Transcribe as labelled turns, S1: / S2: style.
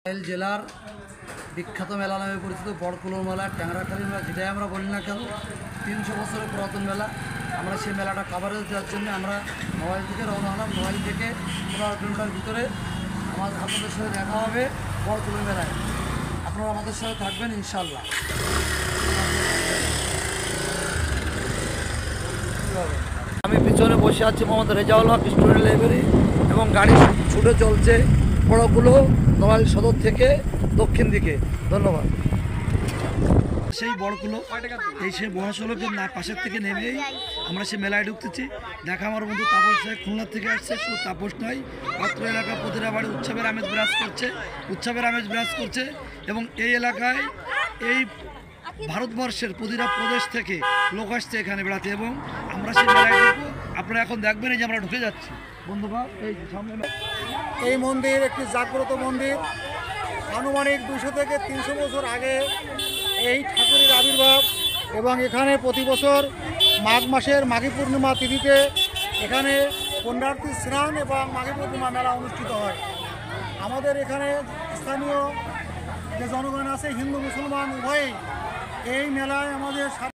S1: টাঙ্গাইল জেলার বিখ্যাত মেলা নামে পরিচিত বড়কুলোর মেলা, ট্যাংরাখালী মেলা, যেটাই আমরা বলি না কেন, 300 বছরের পুরাতন মেলা। আমরা সেই মেলাটা কাভারেজ দেওয়ার জন্য আমরা মোবাইল থেকে রওনা হলাম। মোবাইল থেকে 15 কিলোমিটার ভিতরে আপনাদের সাথে দেখা হবে বড়কুলোর মেলায়। আপনারা আমাদের সাথে থাকবেন ইনশাল্লাহ। আমি পিছনে বসে আছি মোহাম্মদ রেজাউল হক স্টুডেন্ট লাইব্রেরি, এবং গাড়ি ছুটে চলছে বড়কুলো নড়াইল সদর থেকে দক্ষিণ দিকে। ধন্যবাদ। সেই বড়কুলো এই সেই মহাসড়কের পাশের থেকে নেমেই আমরা সেই মেলায় ঢুকতেছি। দেখা আমার বন্ধু তাপস সাহেব খুলনার থেকে আসছে। শুধু তাপস নয়, অত্র এলাকা প্রতিটা বাড়ি উৎসবের আমেজ বিরাজ করছে। এবং এই এলাকায় এই ভারতবর্ষের প্রতিটা প্রদেশ থেকে লোক আসছে এখানে বেড়াতে, এবং আমরা সেই মেলায় ঢুকবো। আপনারা এখন দেখবেন এই যে আমরা ঢুকে যাচ্ছি বন্ধুরা। এই সামনে
S2: এই মন্দির একটি জাগ্রত মন্দির। আনুমানিক 200 থেকে 300 বছর আগে এই ঠাকুরের আবির্ভাব, এবং এখানে প্রতি বছর মাঘ মাসের মাঘী পূর্ণিমা তিথিতে এখানে পুণ্যার্থী স্নান এবং মাঘী পূর্ণিমা মেলা অনুষ্ঠিত হয়। আমাদের এখানে স্থানীয় যে জনগণ আছে, হিন্দু মুসলমান উভয়ই এই মেলায় আমাদের সারা